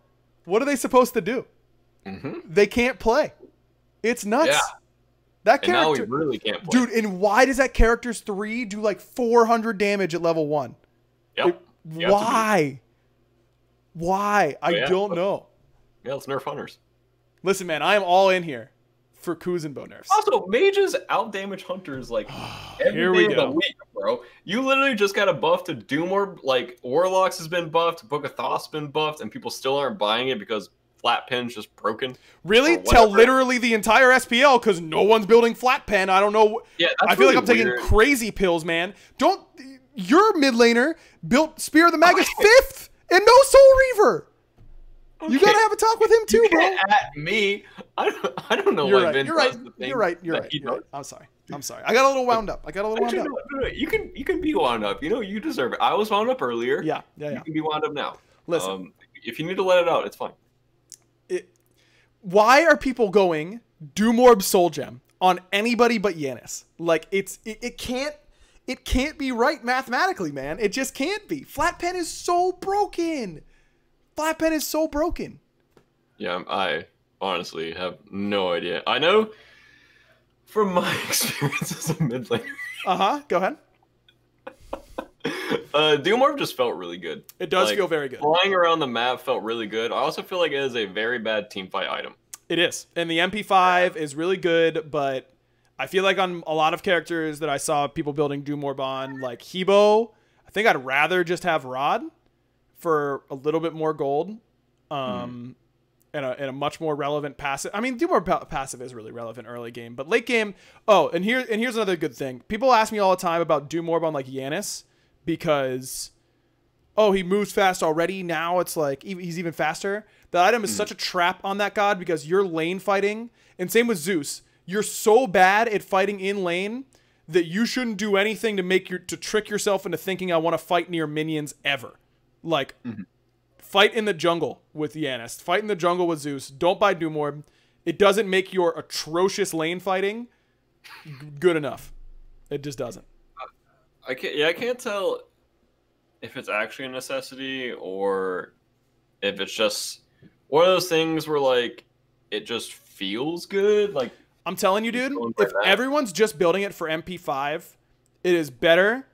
what are they supposed to do? They can't play. It's nuts. Yeah. That character,
and now we really can't play.
Dude, and why does that character's 3 do like 400 damage at level 1?
Yep.
Why? Why? I don't know.
Yeah, let's nerf hunters.
Listen, man, I am all in here for Kuzenbo nerfs.
Also, mages outdamage hunters like
Here
every
we
day of the
go.
week, bro. You literally just got a buff to Doom Orb. Like Warlocks has been buffed, Book of Thoth's been buffed, and people still aren't buying it because flat pen's just broken.
Really? Tell literally the entire SPL because no one's building flat pen. I don't know.
Yeah,
I feel like I'm taking crazy pills, man. Your mid laner built Spear of the Magus 5th and no Soul Reaver. Okay. You gotta have a talk with him too, bro.
At me, I don't know.
You're right. You're right. I'm sorry. I got a little wound up.
No, you can be wound up. You know, you deserve it. I was wound up earlier.
Yeah.
You can be wound up now.
Listen,
if you need to let it out, it's fine.
Why are people going Doom Orb Soul Gem on anybody but Yanis? Like it can't be right mathematically, man. It just can't be. Flat pen is so broken.
Yeah, I honestly have no idea. I know from my experience as a mid laner.
Go ahead.
Doom Orb just felt really good.
It does feel very good.
Flying around the map felt really good. I also feel like it is a very bad teamfight item.
It is. And the MP5 is really good, but I feel like on a lot of characters that I saw people building Doom Orb on, like Hebo, I think I'd rather just have Rod for a little bit more gold. And a much more relevant passive. I mean, Doom Orb passive is really relevant early game, but late game. Oh, and here's another good thing. People ask me all the time about Doom Orb on like Yanis because, oh, he moves fast already. Now it's like he's even faster. The item is such a trap on that god because you're lane fighting, and same with Zeus. You're so bad at fighting in lane that you shouldn't do anything to trick yourself into thinking I want to fight near minions ever. Like. Fight in the jungle with Yanis. Fight in the jungle with Zeus. Don't buy Doom Orb. It doesn't make your atrocious lane fighting good enough. It just doesn't.
I can't tell if it's actually a necessity or if it's just one of those things where like it just feels good. Like
I'm telling you, dude, if everyone's just building it for MP5, it is better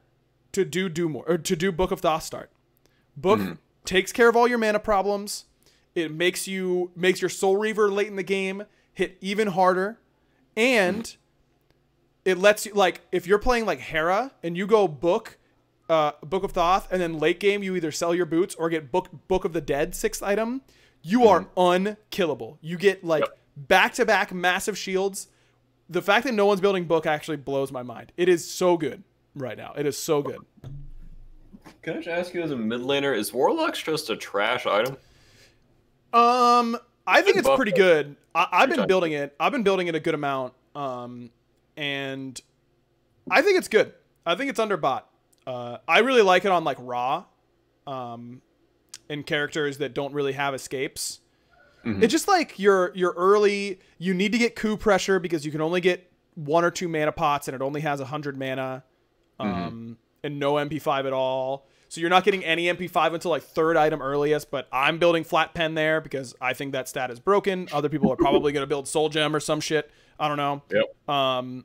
to do Doom Orb or to do Book of Thoth start. Book takes care of all your mana problems. It makes your Soul Reaver late in the game hit even harder. And it lets you, like, if you're playing like Hera and you go Book of Thoth, and then late game you either sell your boots or get Book of the Dead 6th item, you are unkillable. You get like back-to-back massive shields. The fact that no one's building Book actually blows my mind. It is so good right now. It is so good.
Can I just ask you as a mid laner, is Warlocks just a trash item?
I think it's pretty good. I've been building it. I've been building it a good amount. And I think it's good. I think it's underbought. I really like it on like Raw, and characters that don't really have escapes. It's just like you're early. You need to get coup pressure because you can only get 1 or 2 mana pots, and it only has 100 mana, and no MP5 at all. So you're not getting any MP5 until like 3rd item earliest. But I'm building flat pen there because I think that stat is broken. Other people are probably going to build Soul Gem or some shit. I don't know.
Yep.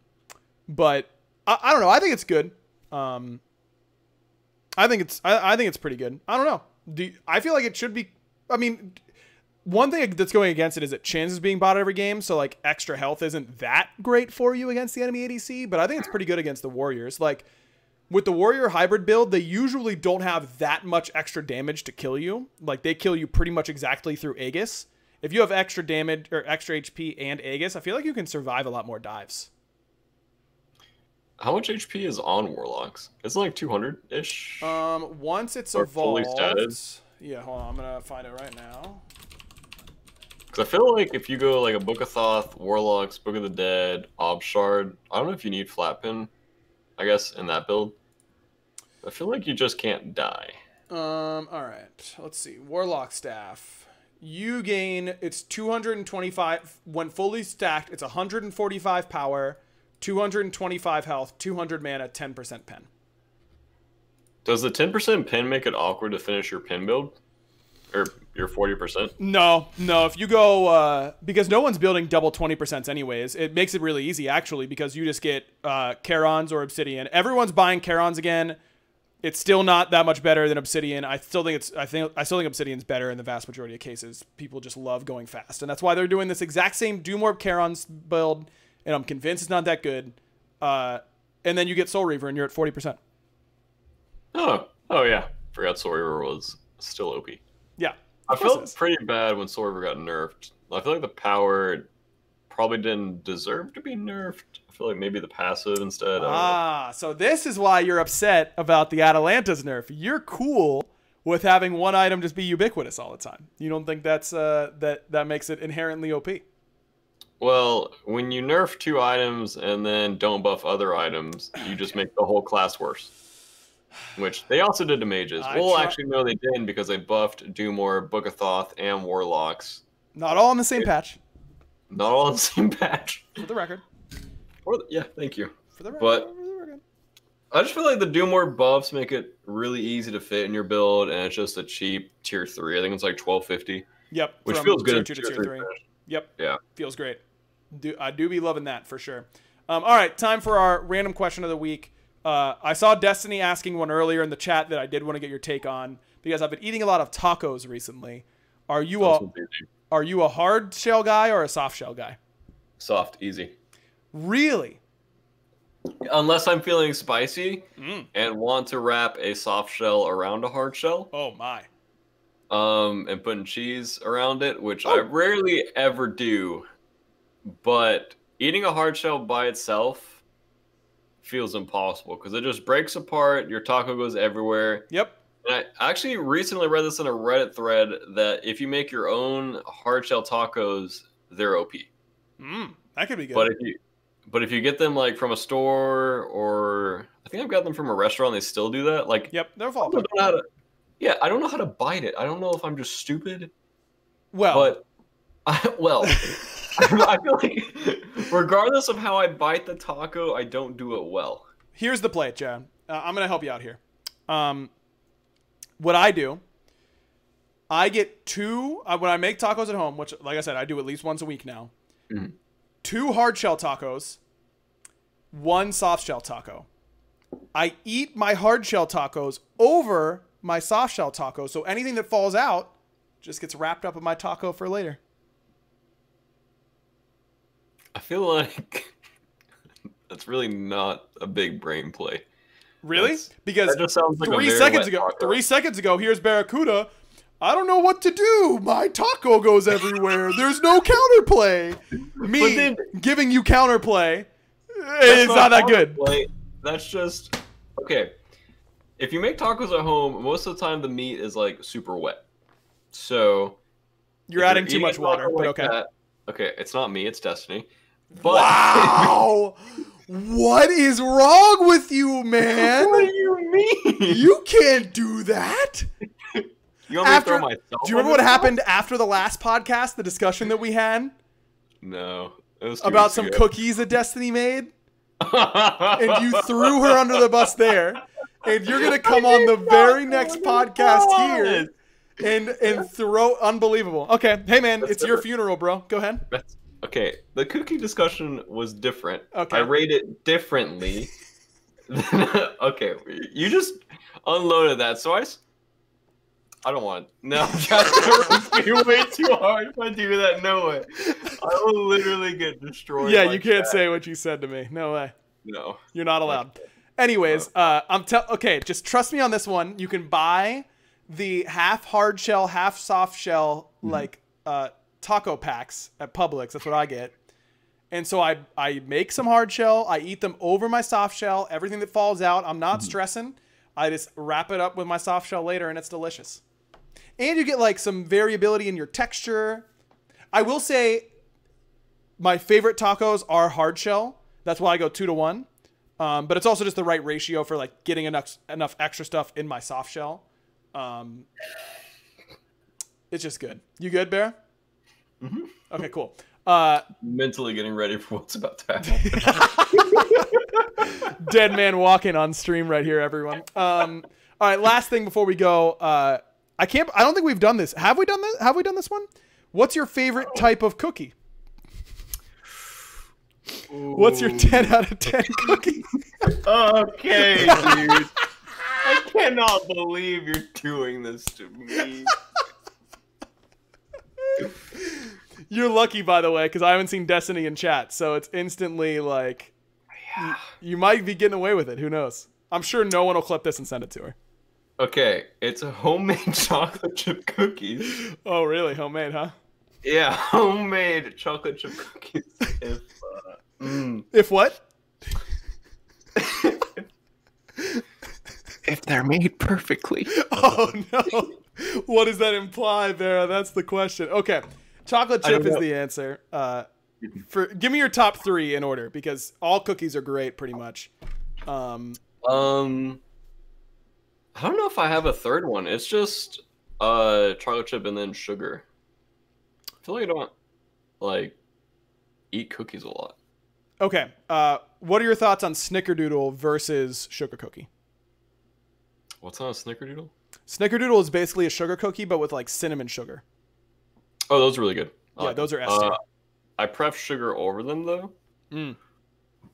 But I don't know. I think it's good. I think it's pretty good. I don't know. I feel like it should be. I mean, one thing that's going against it is that Chin's is being bought every game, so like extra health isn't that great for you against the enemy ADC. But I think it's pretty good against the Warriors. Like with the Warrior hybrid build, they usually don't have that much extra damage to kill you. Like they kill you pretty much exactly through Aegis. If you have extra damage or extra HP and Aegis, I feel like you can survive a lot more dives.
How much HP is on Warlocks? It's like 200-ish.
Once it's evolved.
Fully statted.
Yeah, hold on. I'm gonna find it right now.
Because I feel like if you go like a Book of Thoth, Warlocks, Book of the Dead, Obshard, I don't know if you need flat pin, I guess, in that build. I feel like you just can't die.
All right. Let's see. Warlock staff. You gain, it's 225 when fully stacked. It's 145 power, 225 health, 200 mana, 10% pen.
Does the 10% pin make it awkward to finish your pin build? Or your 40%?
No. If you go, because no one's building double 20% anyways, it makes it really easy actually because you just get Charons or Obsidian. Everyone's buying Charons again. It's still not that much better than Obsidian. I still think Obsidian's better in the vast majority of cases. People just love going fast, and that's why they're doing this exact same Do More Charon's build. And I'm convinced it's not that good. And then you get Soul Reaver, and you're at 40%.
Oh yeah. Forgot Soul Reaver was still OP.
Yeah.
I felt pretty bad when Soul Reaver got nerfed. I feel like the power probably didn't deserve to be nerfed. I feel like maybe the passive instead.
So this is why you're upset about the Atalanta's nerf. You're cool with having one item just be ubiquitous all the time. You don't think that's that makes it inherently OP?
Well, when you nerf 2 items and then don't buff other items, you just make the whole class worse. Which they also did to mages. Actually, no, they didn't, because they buffed Do More, Book of Thoth, and Warlocks.
Not all in the same patch.
Not all in the same patch.
For the record.
Yeah, thank you.
For the record.
But I just feel like the Do More buffs make it really easy to fit in your build, and it's just a cheap tier 3. I think it's like 1250.
Yep.
Which feels good.
Tier 2 to tier 3. Yep.
Yeah.
Feels great. I do be loving that for sure. All right, time for our random question of the week. I saw Destiny asking one earlier in the chat that I did want to get your take on, because I've been eating a lot of tacos recently. Are you a hard shell guy or a soft shell guy?
Soft, easy.
Really?
Unless I'm feeling spicy and want to wrap a soft shell around a hard shell.
Oh my.
And putting cheese around it, which I rarely ever do. But eating a hard shell by itself feels impossible, because it just breaks apart. Your taco goes everywhere.
Yep.
And I actually recently read this in a Reddit thread that if you make your own hard shell tacos, they're OP.
That could be good.
But if you get them like from a store, or I think I've got them from a restaurant, they still do that. Like,
yep, they're fall apart.
I don't know how to bite it. I don't know if I'm just stupid.
Well,
I feel like regardless of how I bite the taco, I don't do it well.
Here's the play, Chad. I'm going to help you out here. What I do, I get 2, when I make tacos at home, which, like I said, I do at least once a week now, 2 hard shell tacos, 1 soft shell taco. I eat my hard shell tacos over my soft shell tacos, so anything that falls out just gets wrapped up in my taco for later.
I feel like that's really not a big brain play.
Really? Because
that just sounds like
3 seconds ago, here's BaRRaCCuDDa. I don't know what to do. My taco goes everywhere. There's no counterplay. Me giving you counterplay. It's not that good.
That's just okay. If you make tacos at home, most of the time the meat is like super wet. So
you're adding too much water, but okay.
Okay, it's not me, it's Destiny.
But wow! What is wrong with you, man?
What do you mean?
You can't do that.
You want me to throw myself?
Do you remember what happened after the last podcast, the discussion that we had?
No. It was
about some cookies that Destiny made? And you threw her under the bus there. And you're going to come on the very next podcast here and throw... Unbelievable. Okay. Hey, man, it's your funeral, bro. Go ahead.
Okay. The cookie discussion was different.
Okay.
I rate it differently. Okay. You just unloaded that. So I don't want... No, Jasper, you're way too hard if I do that. No way. I will literally get destroyed.
Yeah, you can't say what you said to me. No way.
No.
You're not allowed. Anyways, okay, just trust me on this one. You can buy the half hard shell, half soft shell, like taco packs at Publix. That's what I get. And so I make some hard shell. I eat them over my soft shell. Everything that falls out, I'm not stressing. I just wrap it up with my soft shell later, and it's delicious. And you get like some variability in your texture. I will say my favorite tacos are hard shell. That's why I go 2-to-1. But it's also just the right ratio for like getting enough extra stuff in my soft shell. It's just good. You good, Bear?
Mm-hmm.
Okay, cool.
Mentally getting ready for what's about to happen.
Dead man walking on stream right here, everyone. All right, last thing before we go. I don't think we've done this. Have we done this? Have we done this one? What's your favorite type of cookie?
Ooh.
What's your 10 out of 10 cookie?
Okay, dude. I cannot believe you're doing this to me.
You're lucky, by the way, because I haven't seen Destiny in chat, so it's instantly like, you might be getting away with it. Who knows? I'm sure no one will clip this and send it to her.
Okay, it's a homemade chocolate chip cookies.
Oh, really? Homemade, huh?
Yeah, homemade chocolate chip cookies.
If what?
If they're made perfectly.
Oh, no. What does that imply, Vera? That's the question. Okay. Chocolate chip is the answer. Give me your top 3 in order, because all cookies are great, pretty much.
I don't know if I have a third one. It's just chocolate chip and then sugar. I feel like I don't like eat cookies a lot.
Okay. What are your thoughts on Snickerdoodle versus sugar cookie?
What's on a Snickerdoodle?
Snickerdoodle is basically a sugar cookie, but with like cinnamon sugar.
Oh, those are really good.
Yeah, those are S tier.
I pref sugar over them though.
Mm.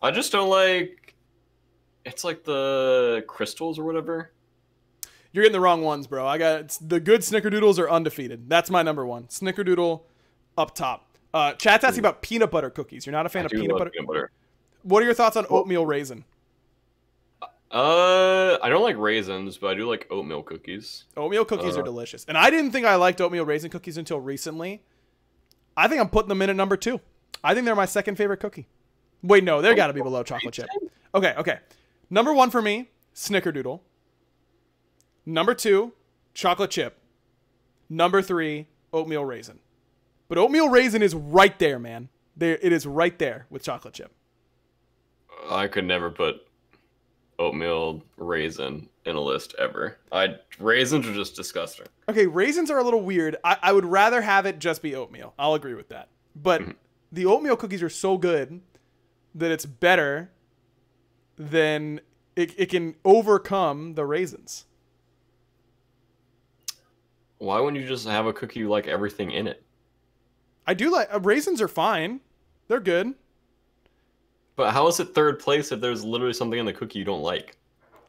I just don't like. It's like the crystals or whatever.
You're getting the wrong ones, bro. The good Snickerdoodles are undefeated. That's my number one. Snickerdoodle up top. Chat's asking about peanut butter cookies. You're not a fan of peanut butter? What are your thoughts on oatmeal raisin?
I don't like raisins, but I do like oatmeal cookies.
Oatmeal cookies are delicious. And I didn't think I liked oatmeal raisin cookies until recently. I think I'm putting them in at number 2. I think they're my second favorite cookie. Wait, no, they're got to be below chocolate chip. Okay. Number 1 for me, Snickerdoodle. Number 2, chocolate chip. Number 3, oatmeal raisin. But oatmeal raisin is right there, man. It is right there with chocolate chip.
I could never put oatmeal raisin in a list ever. Raisins are just disgusting.
Okay, raisins are a little weird. I would rather have it just be oatmeal. I'll agree with that. But the oatmeal cookies are so good that it's better than it can overcome the raisins.
Why wouldn't you just have a cookie like everything in it?
I do like raisins are fine. They're good.
But how is it third place if there's literally something in the cookie you don't like?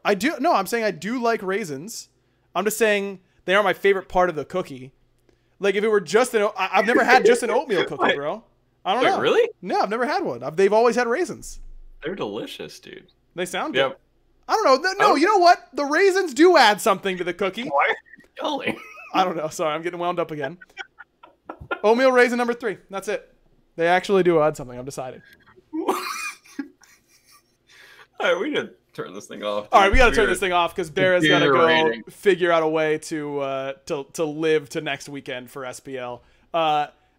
I'm saying I do like raisins. I'm just saying they are my favorite part of the cookie. Like if it were just I've never had just an oatmeal cookie, bro. I don't know.
Really?
No, I've never had one. They've always had raisins.
They're delicious, dude.
They sound good.
Yep.
I don't know. No, you know what? The raisins do add something to the cookie.
Why are you yelling?
I don't know. Sorry, I'm getting wound up again. Oatmeal raisin number 3. That's it. They actually do add something. I've decided.
All right, we need to turn this thing off.
All right, we got to turn this thing off because Barra's got to go figure out a way to live to next weekend for SPL.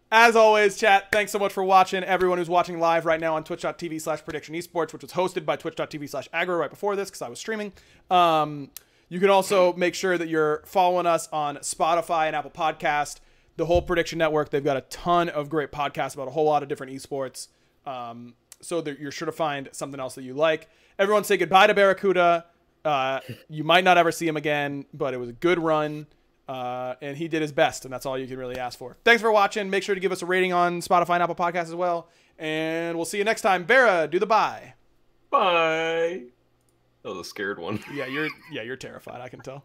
As always, chat, thanks so much for watching. Everyone who's watching live right now on twitch.tv/PredictionEsports, which was hosted by twitch.tv/Aggro right before this because I was streaming. You can also make sure that you're following us on Spotify and Apple Podcast. The whole Prediction Network, they've got a ton of great podcasts about a whole lot of different esports. So that you're sure to find something else that you like. Everyone say goodbye to BaRRaCCuDDa. You might not ever see him again, but it was a good run. And he did his best, and that's all you can really ask for. Thanks for watching. Make sure to give us a rating on Spotify and Apple Podcasts as well. And we'll see you next time. BaRRa, do the bye.
Bye. That was a scared one.
Yeah, you're terrified, I can tell.